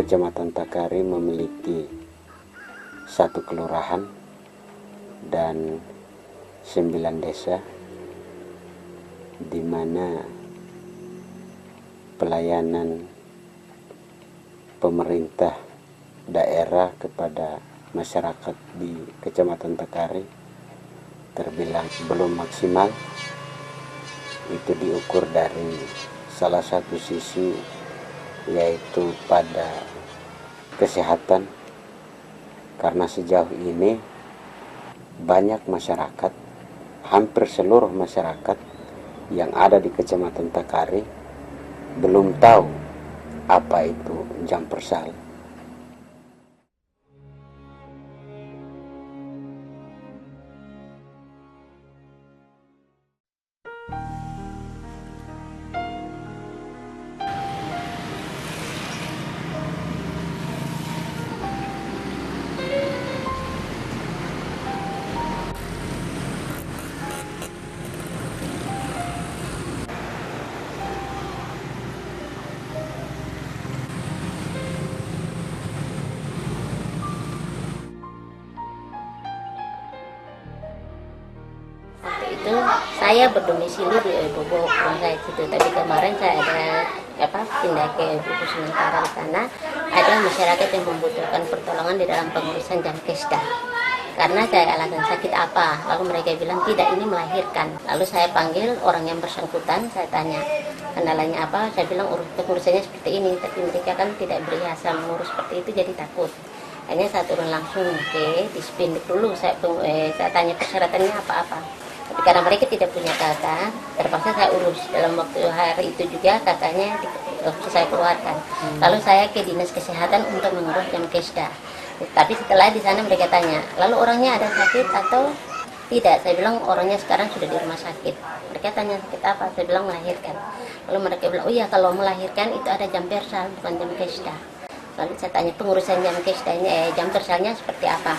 Kecamatan Takari memiliki satu kelurahan dan 9 desa, di mana pelayanan pemerintah daerah kepada masyarakat di Kecamatan Takari terbilang belum maksimal. Itu diukur dari salah satu sisi, yaitu pada kesehatan, karena sejauh ini banyak masyarakat, hampir seluruh masyarakat yang ada di Kecamatan Takari belum tahu apa itu jam persal. Itu saya berdomisili di Bobo saya situ, tapi kemarin saya ada pindah ke Buku sementara. Di sana ada masyarakat yang membutuhkan pertolongan di dalam pengurusan Jamkesda, karena saya alasan sakit apa, lalu mereka bilang tidak, ini melahirkan. Lalu saya panggil orang yang bersangkutan, saya tanya kendalanya apa, saya bilang pengurusannya seperti ini, tapi mereka kan tidak berbiasa mengurus seperti itu, jadi takut. Akhirnya saya turun langsung ke Dispindik dulu, saya tanya persyaratannya apa-apa. Tapi karena mereka tidak punya kakak, terpaksa saya urus. Dalam waktu hari itu juga kakaknya saya keluarkan. Lalu saya ke dinas kesehatan untuk mengurus Jamkesda. Tapi setelah di sana mereka tanya, lalu orangnya ada sakit atau tidak? Saya bilang orangnya sekarang sudah di rumah sakit. Mereka tanya sakit apa? Saya bilang melahirkan. Lalu mereka bilang, oh iya, kalau melahirkan itu ada jam persal, bukan Jamkesda. Lalu saya tanya pengurusan Jamkesdanya, jam persalnya seperti apa?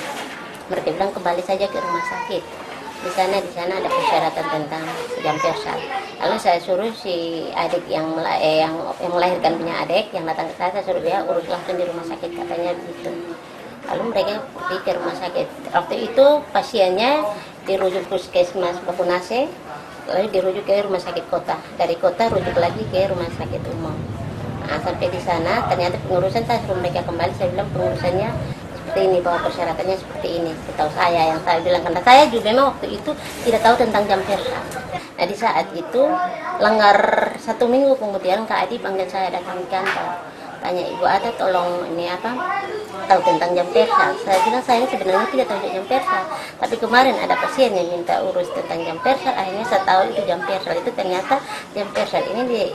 Mereka bilang kembali saja ke rumah sakit. Di sana ada persyaratan tentang jam persal. Lalu saya suruh si adik yang melahirkan punya adik yang datang ke saya suruh dia urus langsung di rumah sakit, katanya begitu. Lalu mereka pergi ke rumah sakit. Waktu itu pasiennya dirujuk puskesmas Bakunase, lalu dirujuk ke rumah sakit kota. Dari kota rujuk lagi ke rumah sakit umum. Nah, sampai di sana ternyata pengurusan saya suruh mereka kembali. Saya bilang pengurusannya seperti ini, bahwa persyaratannya seperti ini. Setahu saya, yang saya bilang, karena saya juga memang waktu itu tidak tahu tentang jam persal. Nah, di saat itu langgar 1 minggu kemudian Kak Adi panggil saya datang ke kantor, tanya, Ibu Ata tolong ini tahu tentang jam persal. Saya bilang saya sebenarnya tidak tahu jam persal, tapi kemarin ada pasien yang minta urus tentang jam persal, akhirnya saya tahu itu jam persal. Itu ternyata jam persal ini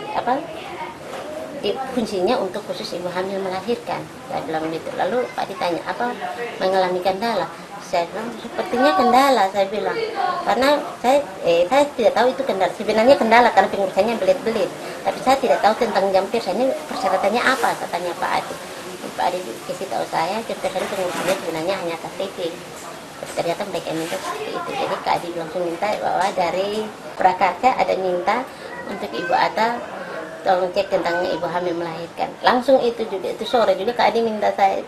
fungsinya untuk khusus ibu hamil melahirkan. Saya bilang gitu. Lalu Pak ditanya, apa mengalami kendala? Saya bilang sepertinya kendala, saya bilang, karena saya tidak tahu itu kendala. Sebenarnya kendala karena pengurusannya belit-belit, tapi saya tidak tahu tentang jam persal ini persyaratannya apa, katanya Pak Adi. Pak Adi kasih tahu saya jam persal pengurusannya sebenarnya hanya KTP. Ternyata mereka minta seperti itu. Jadi Kak Adi langsung minta bahwa dari Prakarsa ada minta untuk Ibu Ata tolong cek tentang ibu hamil melahirkan. Langsung itu sore juga Kak Adi minta saya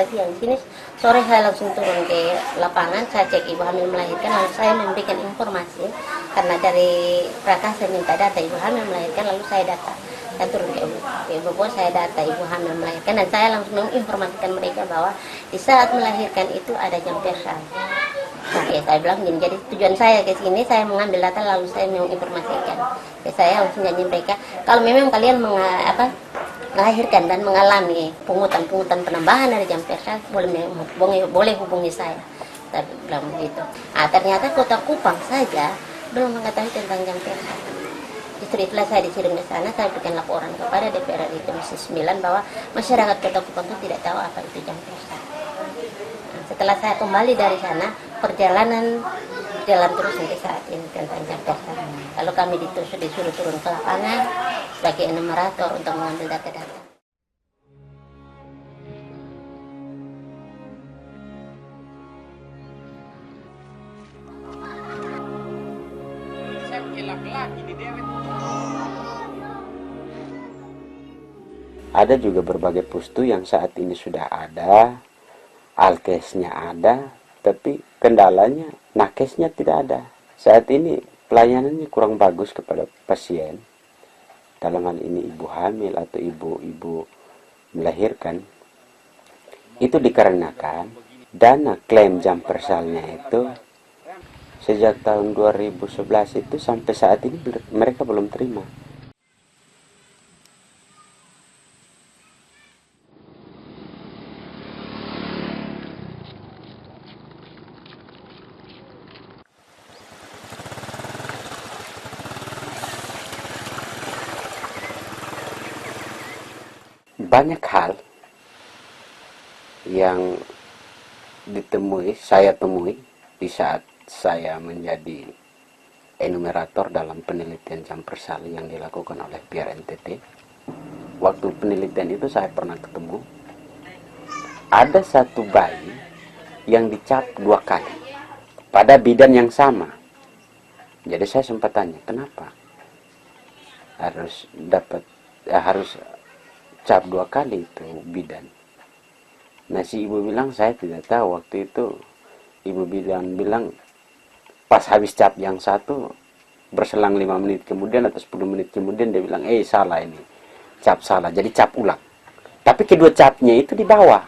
siang sini, sore saya langsung turun ke lapangan, saya cek ibu hamil melahirkan, lalu saya memberikan informasi karena dari Prakasa minta data ibu hamil melahirkan, lalu saya data. Saya turun ke ibu bos, saya data ibu hamil melahirkan, dan saya langsung menginformasikan mereka bahwa di saat melahirkan itu ada jam persal. Oke, saya bilang gini, jadi tujuan saya ke sini, saya mengambil data lalu saya menginformasikan. Jadi saya langsung janji mereka, kalau memang kalian melahirkan dan mengalami pungutan penambahan dari jam persal, boleh hubungi saya. Saya bilang begitu. Nah, ternyata Kota Kupang saja belum mengetahui tentang jam persal. Justru itulah saya disuruh ke sana, saya berikan laporan kepada DPR di Komisi 9 bahwa masyarakat Kota Kupang itu tidak tahu apa itu jam persal. Setelah saya kembali dari sana, perjalanan jalan terus sampai saat ini tentang jam persal. Lalu kami disuruh turun ke lapangan sebagai enumerator untuk mengambil data-data. Ada juga berbagai pustu yang saat ini sudah ada, alkesnya ada, tapi kendalanya nakesnya tidak ada. Saat ini pelayanannya kurang bagus kepada pasien, dalam hal ini ibu hamil atau ibu-ibu melahirkan. Itu dikarenakan dana klaim jam persalnya itu sejak tahun 2011 itu sampai saat ini mereka belum terima. Banyak hal yang saya temui di saat saya menjadi enumerator dalam penelitian jam persal yang dilakukan oleh pihak NTT. Waktu penelitian itu saya pernah ketemu ada satu bayi yang dicap 2 kali pada bidan yang sama. Jadi saya sempat tanya, kenapa harus cap 2 kali itu bidan? Nah, si ibu bilang saya tidak tahu. Waktu itu ibu bilang pas habis cap yang satu, berselang 5 menit kemudian atau 10 menit kemudian dia bilang, salah ini, cap salah, jadi cap ulang. Tapi kedua capnya itu di bawah.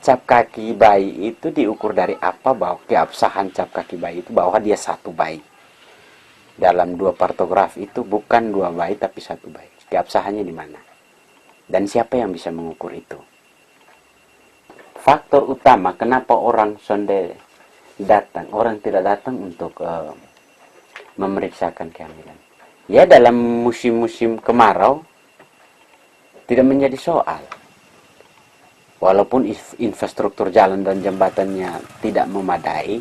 Cap kaki bayi itu diukur dari apa, bahwa keabsahan cap kaki bayi itu bahwa dia 1 bayi. Dalam 2 partograf itu bukan 2 bayi tapi 1 bayi. Keabsahannya di mana? Dan siapa yang bisa mengukur itu? Faktor utama kenapa orang sonde datang, orang tidak datang untuk memeriksakan kehamilan. Ya, dalam musim-musim kemarau tidak menjadi soal. Walaupun infrastruktur jalan dan jembatannya tidak memadai,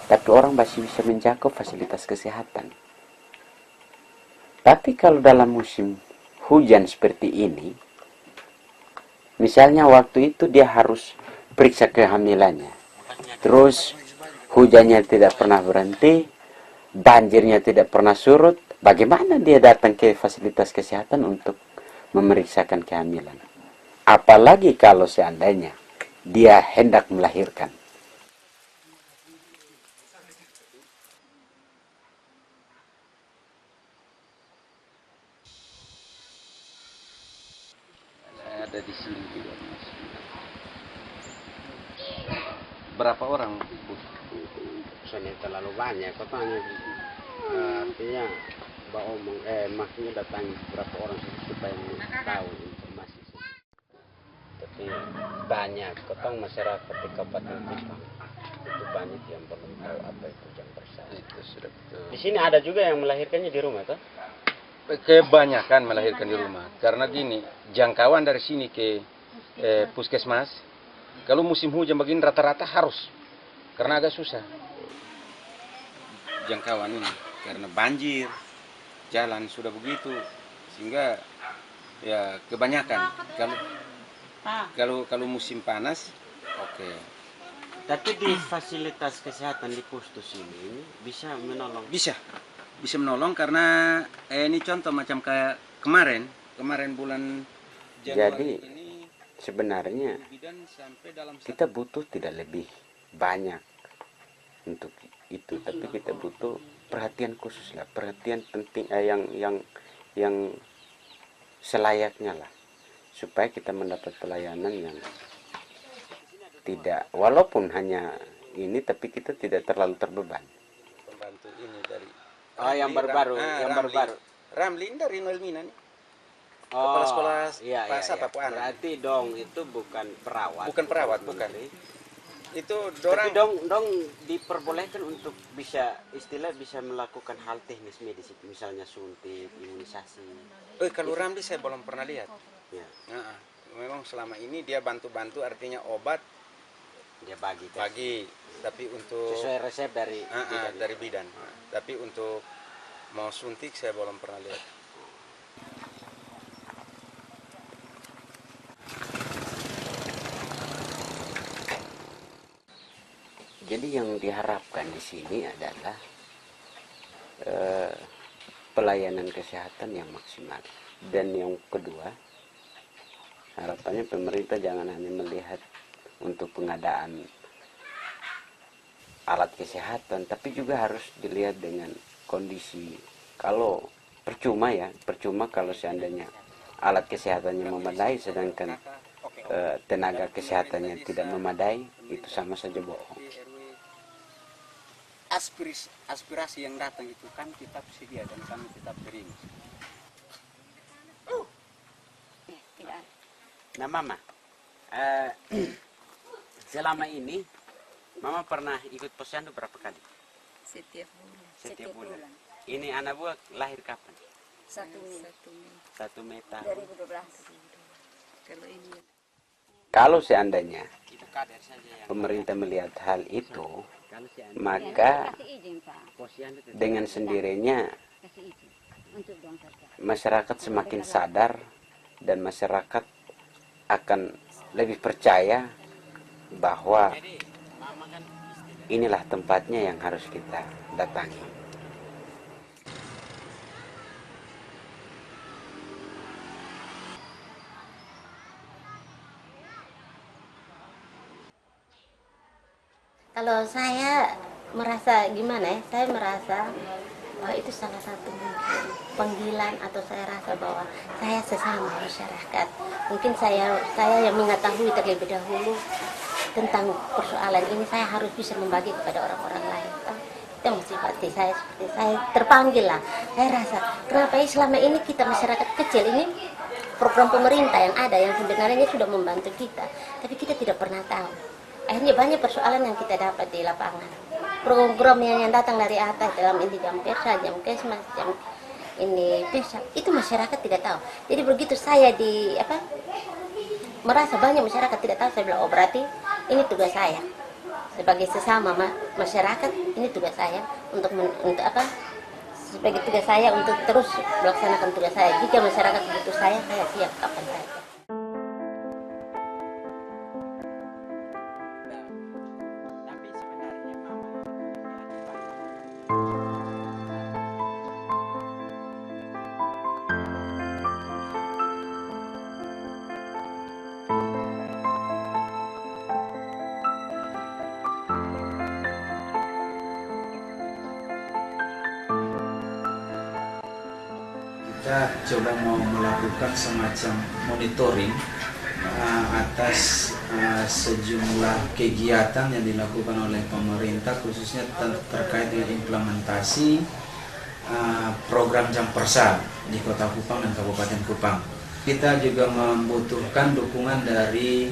tapi orang masih bisa menjangkau fasilitas kesehatan. Tapi kalau dalam musim hujan seperti ini, misalnya waktu itu dia harus periksa kehamilannya, terus hujannya tidak pernah berhenti, banjirnya tidak pernah surut, bagaimana dia datang ke fasilitas kesehatan untuk memeriksakan kehamilan? Apalagi kalau seandainya dia hendak melahirkan. Saya ada di sini juga, Mas. Berapa orang, Bu? Soalnya terlalu banyak, kok tanya artinya maksudnya datang berapa orang supaya tahu informasi. Tapi banyak, kotong masyarakat di Kabupaten Kupang itu banyak yang belum tahu apa itu jam persal. Itu sudah betul. Di sini ada juga yang melahirkannya di rumah, toh? Kebanyakan melahirkan di rumah. Karena gini, jangkauan dari sini ke puskesmas, kalau musim hujan begini rata-rata harus. Karena agak susah. Jangkauan ini. Karena banjir, jalan sudah begitu. Sehingga ya kebanyakan. Kalau musim panas, oke. Tapi di fasilitas kesehatan di Pustus ini bisa menolong. Bisa menolong karena ini contoh macam kayak kemarin bulan Januari Jadi ini sebenarnya kita butuh tidak lebih banyak untuk itu, tapi kita butuh perhatian khusus lah, perhatian penting yang selayaknya lah, supaya kita mendapat pelayanan yang tidak, walaupun hanya ini, tapi kita tidak terlalu terbeban. Pembantu ini dari Yang baru-baru, Ramli dari Nelmina nih. Kepala sekolah iya, Pasar iya. Papua. Berarti dong itu bukan perawat. Bukan. Itu Tapi dorang dong diperbolehkan untuk bisa melakukan hal teknis medis, misalnya suntik, imunisasi. kalau Ramli saya belum pernah lihat. Ya, Memang selama ini dia bantu-bantu, artinya obat dia bagi. tapi untuk Sesuai resep dari bidan. Tapi untuk mau suntik saya belum pernah lihat. Jadi yang diharapkan di sini adalah pelayanan kesehatan yang maksimal. Dan yang kedua, harapannya pemerintah jangan hanya melihat untuk pengadaan alat kesehatan, tapi juga harus dilihat dengan kondisi. Kalau percuma kalau seandainya alat kesehatannya memadai sedangkan tenaga kesehatannya tidak memadai, itu sama saja bohong. Aspirasi yang datang itu kan kita sedia dan kami tetap terima. Nah Mama, selama ini Mama pernah ikut posyandu berapa kali? Setiap bulan. Ini anak buah lahir kapan? 1 Mei 1 Mei tahun 2012. Kalau ini Kalau seandainya itu kader saja yang pemerintah melihat hal itu, maka posyandu tetap dengan sendirinya masyarakat semakin sadar dan masyarakat akan lebih percaya bahwa inilah tempatnya yang harus kita datangi. Kalau saya merasa gimana ya, saya merasa bahwa itu salah satu mungkin panggilan, atau saya rasa bahwa saya sesama masyarakat. Mungkin saya yang mengetahui terlebih dahulu tentang persoalan ini, saya harus bisa membagi kepada orang-orang lain. Itu motivasi saya, seperti saya terpanggil lah. Saya rasa kenapa selama ini kita masyarakat kecil ini program pemerintah yang ada yang sebenarnya sudah membantu kita, tapi kita tidak pernah tahu. Akhirnya banyak persoalan yang kita dapat di lapangan. Program yang datang dari atas dalam ini jam persa, jam kesmas, jam ini pesa, itu masyarakat tidak tahu. Jadi begitu saya merasa banyak masyarakat tidak tahu, saya bilang, oh berarti ini tugas saya sebagai sesama masyarakat. Ini tugas saya sebagai tugas saya untuk terus melaksanakan tugas saya. Jika masyarakat butuh saya siap kapan saja. tapi sebenarnya Mama kita coba mau melakukan semacam monitoring atas sejumlah kegiatan yang dilakukan oleh pemerintah, khususnya terkait dengan implementasi program Jam Persa di Kota Kupang dan Kabupaten Kupang. Kita juga membutuhkan dukungan dari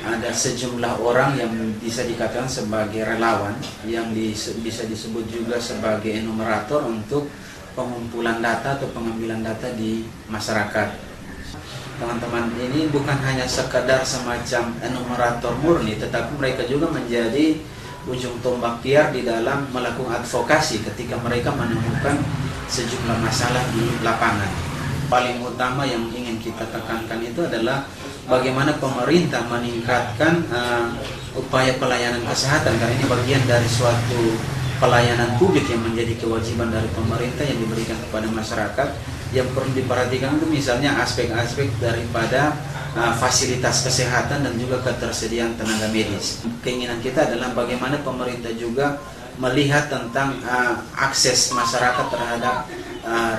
ada sejumlah orang yang bisa dikatakan sebagai relawan, yang bisa disebut juga sebagai enumerator untuk pengumpulan data atau pengambilan data di masyarakat. Teman-teman ini bukan hanya sekadar semacam enumerator murni, tetapi mereka juga menjadi ujung tombak piar di dalam melakukan advokasi ketika mereka menemukan sejumlah masalah di lapangan. Paling utama yang ingin kita tekankan itu adalah bagaimana pemerintah meningkatkan upaya pelayanan kesehatan, karena ini bagian dari suatu pelayanan publik yang menjadi kewajiban dari pemerintah yang diberikan kepada masyarakat. Yang perlu diperhatikan itu misalnya aspek-aspek daripada fasilitas kesehatan dan juga ketersediaan tenaga medis. Keinginan kita adalah bagaimana pemerintah juga melihat tentang akses masyarakat terhadap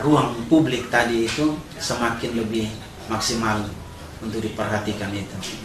ruang publik tadi itu semakin lebih maksimal untuk diperhatikan itu.